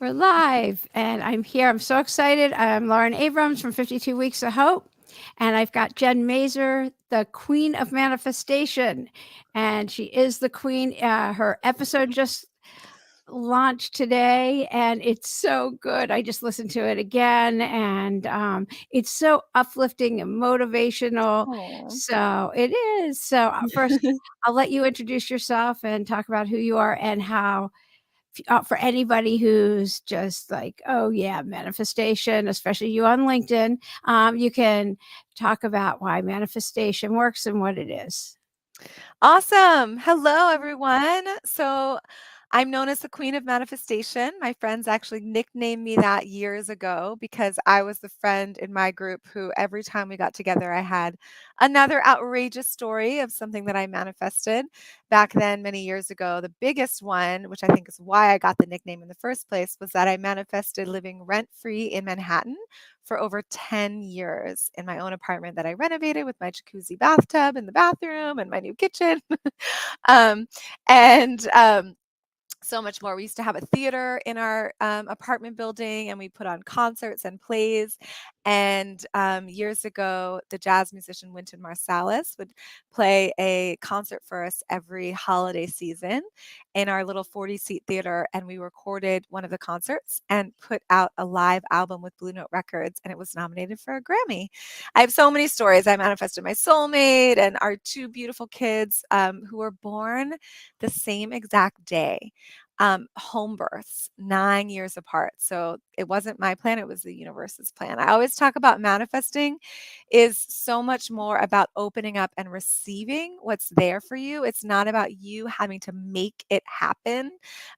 We're live, and I'm here. I'm so excited. I'm Lauren Abrams from 52 Weeks of Hope, and I've got Jen Mazer, the Queen of Manifestation, and she is the queen. Her episode just launched today, and it's so good. I just listened to it again, and it's so uplifting and motivational. Oh. So it is. So first, I'll let you introduce yourself and talk about who you are and how for anybody who's just like, oh yeah, manifestation, especially you on LinkedIn, you can talk about why manifestation works and what it is. Awesome. Hello, everyone. So, I'm known as the Queen of Manifestation. My friends actually nicknamed me that years ago because I was the friend in my group who, every time we got together, I had another outrageous story of something that I manifested back then, many years ago. The biggest one, which I think is why I got the nickname in the first place, was that I manifested living rent free in Manhattan for over 10 years in my own apartment that I renovated with my jacuzzi bathtub in the bathroom and my new kitchen. um, and so much more. We used to have a theater in our apartment building, and we put on concerts and plays. And years ago, the jazz musician Wynton Marsalis would play a concert for us every holiday season in our little 40-seat theater. And we recorded one of the concerts and put out a live album with Blue Note Records, and it was nominated for a Grammy. I have so many stories. I manifested my soulmate and our two beautiful kids who were born the same exact day, home births 9 years apart. So it wasn't my plan, it was the universe's plan. I always talk about manifesting is so much more about opening up and receiving what's there for you. It's not about you having to make it happen.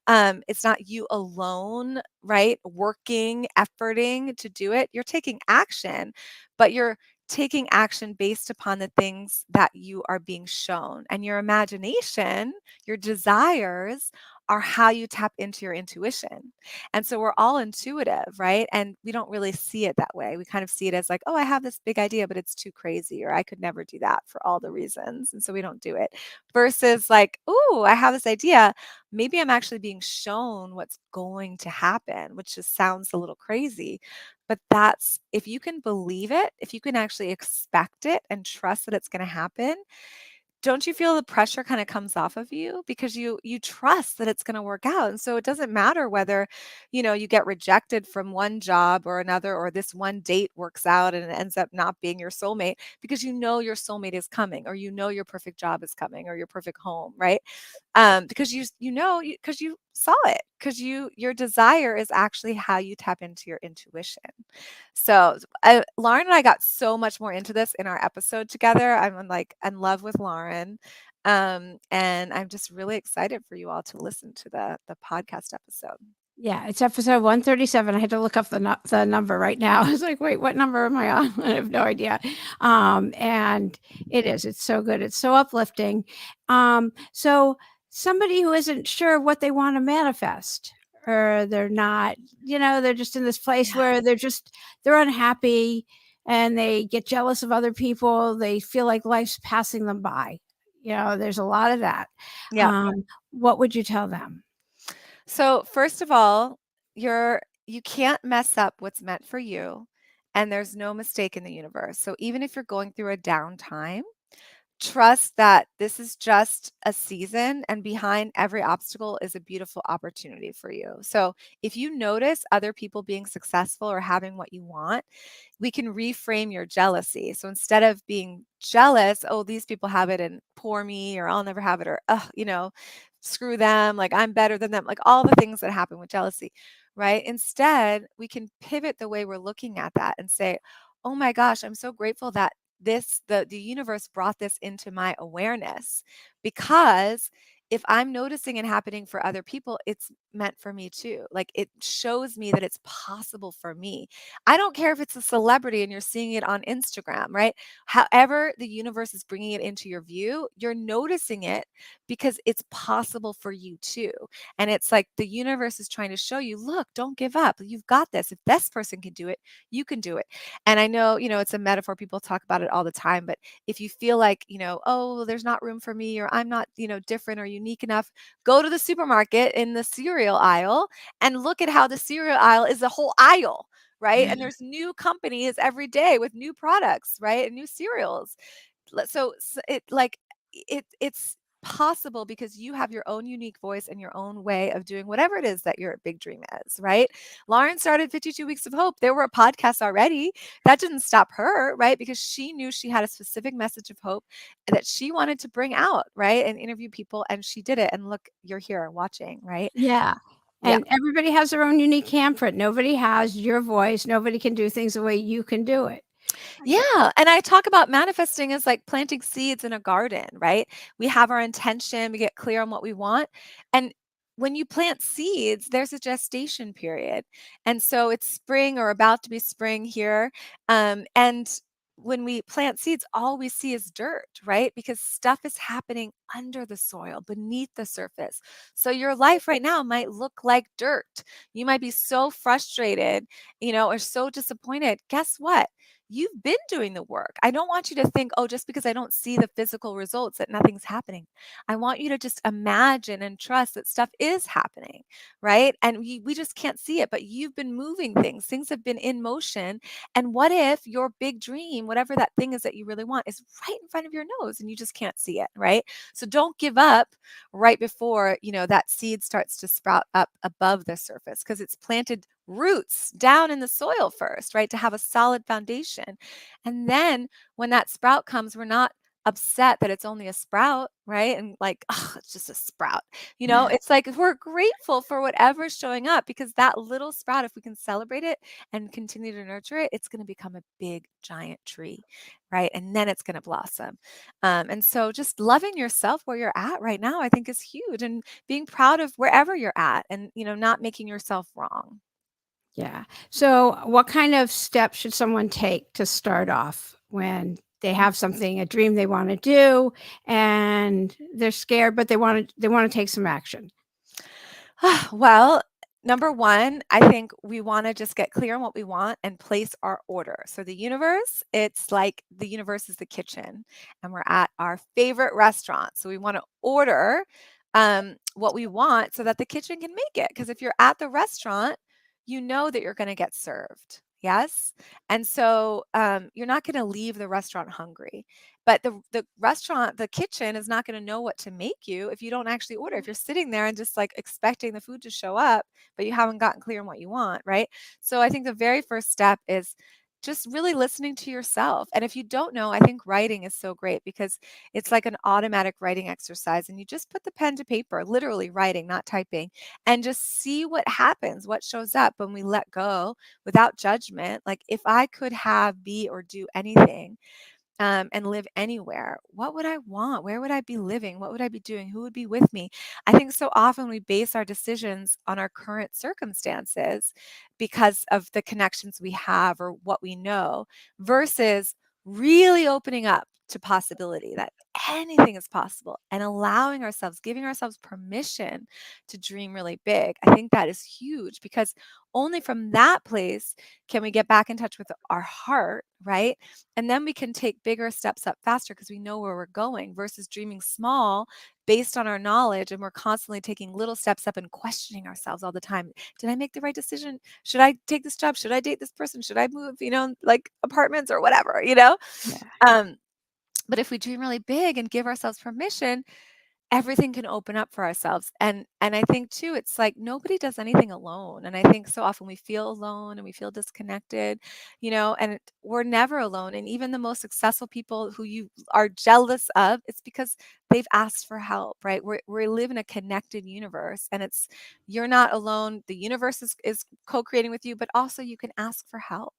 It's not you alone, right? Working, efforting to do it. You're taking action, but you're taking action based upon the things that you are being shown. And your imagination, your desires are how you tap into your intuition. And so we're all intuitive, right? And we don't really see it that way. We kind of see it as like, oh, I have this big idea, but it's too crazy, or I could never do that for all the reasons. And so we don't do it. Versus like, oh, I have this idea. Maybe I'm actually being shown what's going to happen, which just sounds a little crazy. But that's if you can believe it, if you can actually expect it and trust that it's going to happen, don't you feel the pressure kind of comes off of you because you trust that it's going to work out? And so it doesn't matter whether, you get rejected from one job or another, or this one date works out and it ends up not being your soulmate, because you know your soulmate is coming, or you know your perfect job is coming, or your perfect home, right? Because because you saw it, because your desire is actually how you tap into your intuition. So Lauren and I got so much more into this in our episode together. I'm like in love with Lauren. And I'm just really excited for you all to listen to the podcast episode. Yeah, it's episode 137. I had to look up the number right now. I was like, wait, what number am I on? I have no idea. And it is. It's so good. It's so uplifting. So somebody who isn't sure what they want to manifest, or they're not, they're just in this place Yeah. where they're unhappy and they get jealous of other people. They feel like life's passing them by. There's a lot of that. Yeah. What would you tell them? So first of all, you can't mess up what's meant for you, and there's no mistake in the universe. So even if you're going through a downtime, trust that this is just a season, and behind every obstacle is a beautiful opportunity for you. So if you notice other people being successful or having what you want, we can reframe your jealousy. So instead of being jealous, oh, these people have it and poor me, or I'll never have it, or, screw them, like I'm better than them, like all the things that happen with jealousy, right? Instead, we can pivot the way we're looking at that and say, oh my gosh, I'm so grateful that the universe brought this into my awareness, because if I'm noticing it happening for other people, it's meant for me too. Like, it shows me that it's possible for me. I don't care if it's a celebrity and you're seeing it on Instagram, right? However the universe is bringing it into your view, you're noticing it because it's possible for you too. And it's like the universe is trying to show you, look, don't give up. You've got this. If this person can do it, you can do it. And I know, it's a metaphor. People talk about it all the time. But if you feel like, oh, there's not room for me, or I'm not, different or unique enough, go to the supermarket in the cereal aisle and look at how the cereal aisle is a whole aisle, right? And there's new companies every day with new products, right? And new cereals. So it's possible because you have your own unique voice and your own way of doing whatever it is that your big dream is, right? Lauren started 52 Weeks of Hope. There were podcasts already. That didn't stop her, right? Because she knew she had a specific message of hope that she wanted to bring out, right? And interview people, and she did it. And look, you're here watching, right? Yeah. Yeah. And everybody has their own unique handprint. Nobody has your voice. Nobody can do things the way you can do it. Yeah. And I talk about manifesting as like planting seeds in a garden, right? We have our intention, we get clear on what we want. And when you plant seeds, there's a gestation period. And so it's spring or about to be spring here. And when we plant seeds, all we see is dirt, right? Because stuff is happening under the soil, beneath the surface. So your life right now might look like dirt. You might be so frustrated, or so disappointed. Guess what? You've been doing the work. I don't want you to think, oh, just because I don't see the physical results, that nothing's happening. I want you to just imagine and trust that stuff is happening, right? And we just can't see it, but you've been moving things. Things have been in motion. And what if your big dream, whatever that thing is that you really want, is right in front of your nose and you just can't see it, right? So don't give up right before, that seed starts to sprout up above the surface, because it's planted roots down in the soil first, right? To have a solid foundation. And then when that sprout comes, we're not upset that it's only a sprout, right? And like, oh, it's just a sprout. It's like we're grateful for whatever's showing up, because that little sprout, if we can celebrate it and continue to nurture it, it's going to become a big, giant tree, right? And then it's going to blossom. And so just loving yourself where you're at right now, I think is huge, and being proud of wherever you're at, and, not making yourself wrong. Yeah. So, what kind of steps should someone take to start off when they have something, a dream they want to do, and they're scared, but they want to take some action? Well, number one, I think we want to just get clear on what we want and place our order. So the universe, it's like the universe is the kitchen, and we're at our favorite restaurant. So we want to order what we want so that the kitchen can make it. Because if you're at the restaurant, you know that you're going to get served. Yes. And so you're not going to leave the restaurant hungry. But the restaurant, the kitchen is not going to know what to make you if you don't actually order. If you're sitting there and just like expecting the food to show up, but you haven't gotten clear on what you want, right? So I think the very first step is just really listening to yourself. And if you don't know, I think writing is so great, because it's like an automatic writing exercise. And you just put the pen to paper, literally writing, not typing, and just see what happens, what shows up when we let go without judgment. Like, if I could have, be, or do anything, and live anywhere, what would I want? Where would I be living? What would I be doing? Who would be with me? I think so often we base our decisions on our current circumstances because of the connections we have or what we know, versus really opening up to possibility that anything is possible, and allowing ourselves, giving ourselves permission to dream really big. I think that is huge, because only from that place can we get back in touch with our heart, right? And then we can take bigger steps up faster, because we know where we're going, versus dreaming small based on our knowledge. And we're constantly taking little steps up and questioning ourselves all the time. Did I make the right decision? Should I take this job? Should I date this person? Should I move, like apartments or whatever, Yeah. Um, but if we dream really big and give ourselves permission, everything can open up for ourselves. And I think too, it's like nobody does anything alone. And I think so often we feel alone and we feel disconnected, and we're never alone. And even the most successful people who you are jealous of, it's because they've asked for help, right? We live in a connected universe, and you're not alone. The universe is co-creating with you, but also you can ask for help.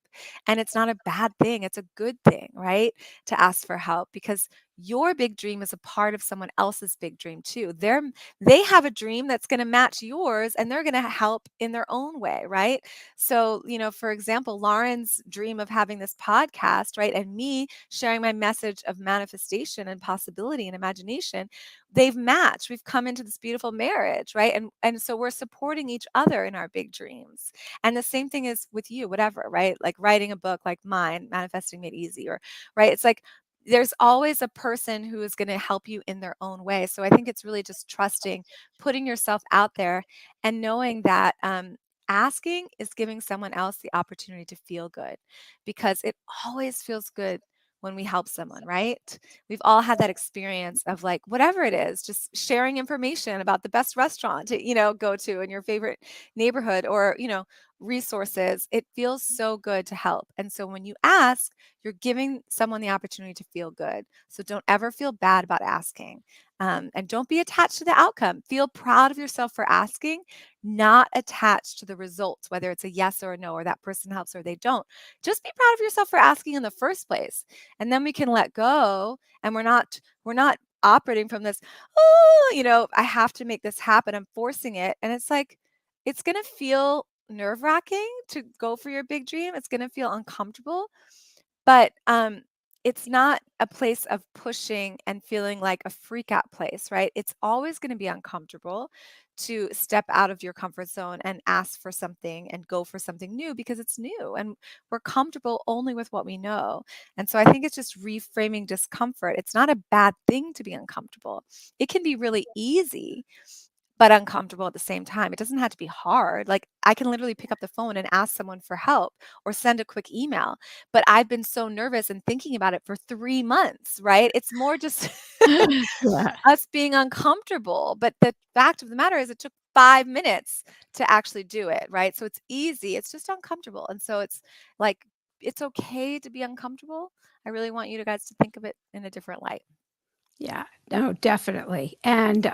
And it's not a bad thing. It's a good thing, right? To ask for help, because your big dream is a part of someone else's big dream too. They have a dream that's going to match yours, and they're going to help in their own way, right? So, for example, Lauren's dream of having this podcast, right? And me sharing my message of manifestation and possibility and imagination manifestation, they've matched. We've come into this beautiful marriage, right? And so we're supporting each other in our big dreams. And the same thing is with you, whatever, right? Like writing a book like mine, Manifesting Made Easy, or right? It's like there's always a person who is going to help you in their own way. So I think it's really just trusting, putting yourself out there, and knowing that asking is giving someone else the opportunity to feel good, because it always feels good when we help someone, right? We've all had that experience of like whatever it is, just sharing information about the best restaurant to, go to in your favorite neighborhood, or, resources. It feels so good to help. And so when you ask, you're giving someone the opportunity to feel good. So don't ever feel bad about asking. And don't be attached to the outcome. Feel proud of yourself for asking, not attached to the results, whether it's a yes or a no, or that person helps or they don't. Just be proud of yourself for asking in the first place. And then we can let go, and we're not operating from this, oh, I have to make this happen. I'm forcing it. And it's like, it's going to feel nerve-wracking to go for your big dream. It's going to feel uncomfortable, but it's not a place of pushing and feeling like a freak out place, right? It's always going to be uncomfortable to step out of your comfort zone and ask for something and go for something new, because it's new and we're comfortable only with what we know. And so I think it's just reframing discomfort. It's not a bad thing to be uncomfortable. It can be really easy, but uncomfortable at the same time. It doesn't have to be hard. Like I can literally pick up the phone and ask someone for help or send a quick email. But I've been so nervous and thinking about it for 3 months, right? It's more just Yeah. us being uncomfortable. But the fact of the matter is it took 5 minutes to actually do it, right? So it's easy. It's just uncomfortable. And so it's like, it's okay to be uncomfortable. I really want you guys to think of it in a different light. Yeah, no, definitely. And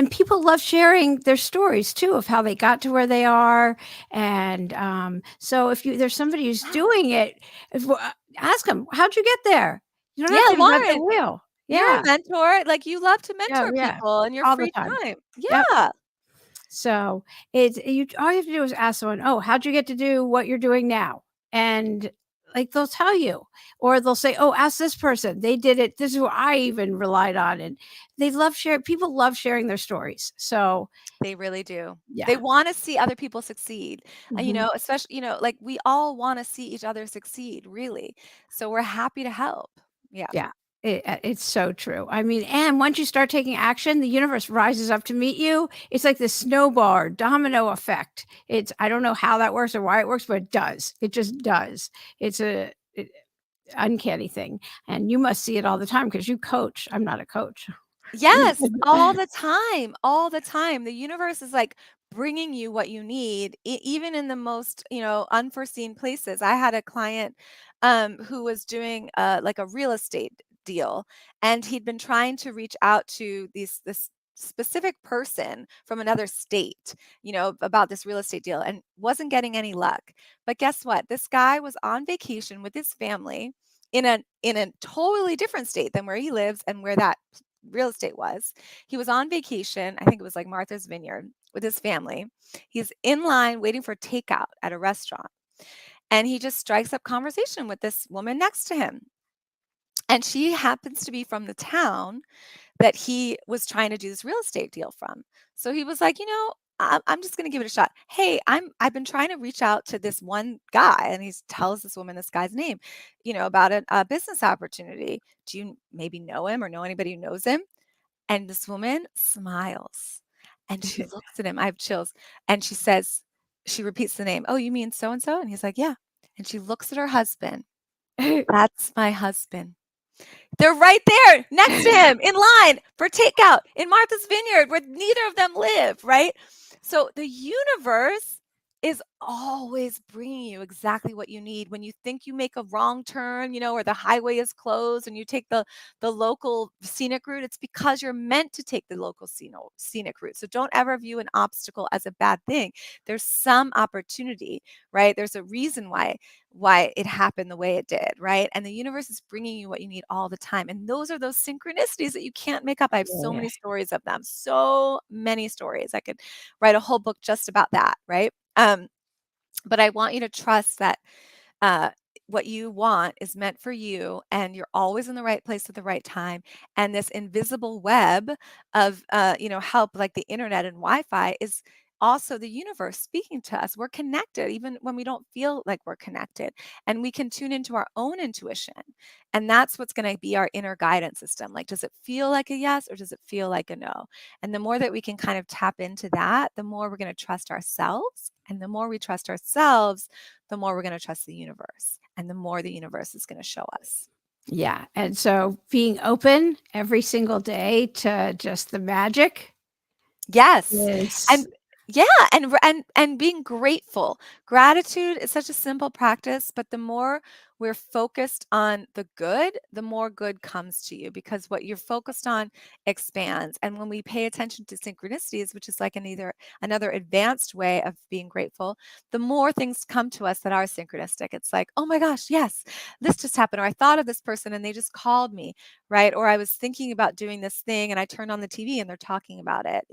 people love sharing their stories too of how they got to where they are. And so if there's somebody who's doing it, ask them, how'd you get there? You don't have Yeah, to invent the Lauren, wheel. you're a Yeah. mentor. Like you love to Yeah, mentor yeah. people in your All the free time. time. Yep. Yeah. So it's you all you have to do is ask someone, "Oh, how'd you get to do what you're doing now?" And like they'll tell you, or they'll say, "Oh, ask this person. They did it. This is who I even relied on." And they love sharing. People love sharing their stories. So They really do. They yeah, wanna see other people succeed, and, hmm especially, like, we all wanna see each other succeed, really. So we're happy to help. Yeah. yeah. It's so true. I mean, and once you start taking action, the universe rises up to meet you. It's like the snowball or domino effect. It's I don't know how that works or why it works, but it does. It just does. It's a uncanny thing, and you must see it all the time because you coach. I'm not a coach. Yes, all the time, all the time. The universe is, like, bringing you what you need, even in the most, unforeseen places. I had a client, who was doing, like, a real estate deal, and he'd been trying to reach out to this specific person from another state, about this real estate deal, and wasn't getting any luck. But guess what? This guy was on vacation with his family in a totally different state than where he lives and where that real estate was. He was on vacation, I think it was like Martha's Vineyard, with his family. He's in line waiting for takeout at a restaurant. And he just strikes up conversation with this woman next to him. And she happens to be from the town that he was trying to do this real estate deal from. So he was like, I'm just going to give it a shot. Hey, I've been trying to reach out to this one guy, and he tells this woman this guy's name, about a business opportunity. Do you maybe know him or know anybody who knows him? And this woman smiles and she looks at him. I have chills. And she repeats the name. Oh, you mean so and so? And he's like, yeah. And she looks at her husband. That's my husband. They're right there next to him in line for takeout in Martha's Vineyard where neither of them live, right? So the universe is always bringing you exactly what you need. When you think you make a wrong turn, or the highway is closed and you take the local scenic route, it's because you're meant to take the local scenic route. So don't ever view an obstacle as a bad thing. There's some opportunity, right? There's a reason why it happened the way it did, right? And the universe is bringing you what you need all the time. And those are those synchronicities that you can't make up. I have so Yeah. many stories of them, so many stories. I could write a whole book just about that, right? But I want you to trust that uh, what you want is meant for you, and you're always in the right place at the right time. And this invisible web of, help, like the internet and Wi-Fi, is also the universe speaking to us. We're connected even when we don't feel like we're connected, and we can tune into our own intuition. And that's what's going to be our inner guidance system. Like, does it feel like a yes or does it feel like a no? And the more that we can kind of tap into that, the more we're going to trust ourselves. And the more we trust ourselves, the more we're going to trust the universe. And the more the universe is going to show us. Yeah. And so being open every single day to just the magic Yes. is, And yeah, and being grateful. Gratitude is such a simple practice, but the more we're focused on the good, the more good comes to you, because what you're focused on expands. And when we pay attention to synchronicities, which is like another advanced way of being grateful, the more things come to us that are synchronistic. It's like, oh my gosh, yes, this just happened, or I thought of this person and they just called me, right? Or I was thinking about doing this thing and I turned on the TV and they're talking about it,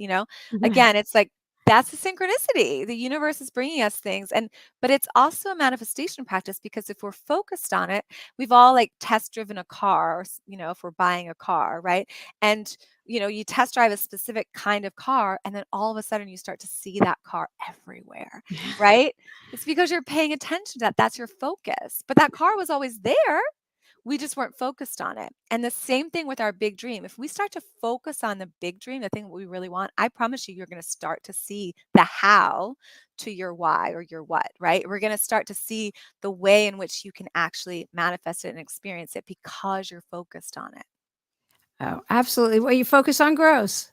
Again, it's like, that's a synchronicity. The universe is bringing us things. But it's also a manifestation practice, because if we're focused on it, we've all like test driven a car, if we're buying a car, right? And you test drive a specific kind of car, and then all of a sudden you start to see that car everywhere, right? It's because you're paying attention to that. That's your focus. But that car was always there. We just weren't focused on it. And the same thing with our big dream. If we start to focus on the big dream, the thing we really want, I promise you're going to start to see the how to your why or your what, right? We're going to start to see the way in which you can actually manifest it and experience it because you're focused on it. oh, absolutely. Well, you focus on grows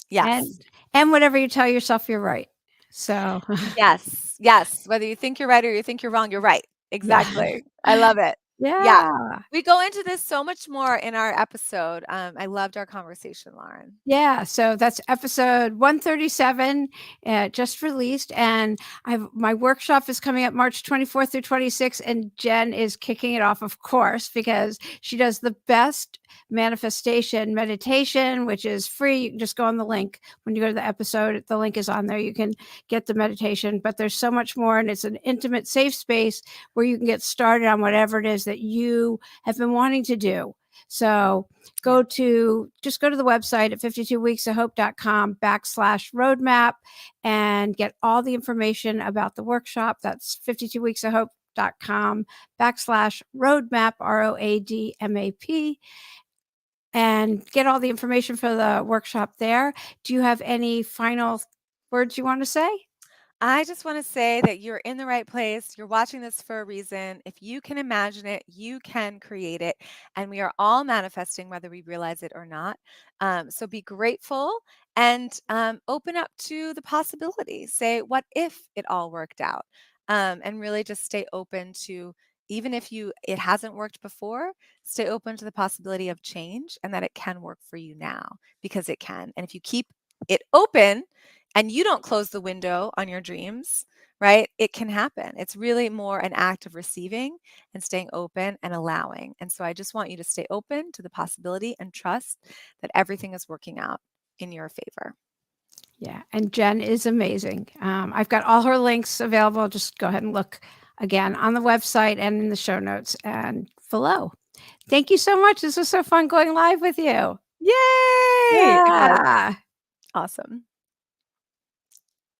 Yes. and whatever you tell yourself, you're right. So, Yes. Yes. Whether you think you're right or you think you're wrong, you're right. yeah. Exactly. I love it. Yeah. Yeah. We go into this so much more in our episode. I loved our conversation, Lauren. Yeah, so that's episode 137, just released, and my workshop is coming up March 24th through 26th, and Jen is kicking it off, of course, because she does the best manifestation meditation, which is free. You can just go on the link when you go to the episode. The link is on there. You can get the meditation, but there's so much more, and it's an intimate, safe space where you can get started on whatever it is that you have been wanting to do. So just go to the website at 52weeksofhope.com/roadmap and get all the information about the workshop. That's 52weeksofhope.com/roadmap, ROADMAP, and get all the information for the workshop there. Do you have any final words you want to say? I just want to say that you're in the right place. You're watching this for a reason. If you can imagine it, you can create it. And we are all manifesting, whether we realize it or not. So be grateful and open up to the possibility. Say, what if it all worked out? And really just stay open to, even if it hasn't worked before, stay open to the possibility of change and that it can work for you now, because it can. And if you keep it open, and you don't close the window on your dreams, right? It can happen. It's really more an act of receiving and staying open and allowing. And so I just want you to stay open to the possibility and trust that everything is working out in your favor. Yeah, and Jen is amazing. I've got all her links available. Just go ahead and look again on the website and in the show notes and below. Thank you so much. This was so fun going live with you. Yay! It was Yeah. awesome.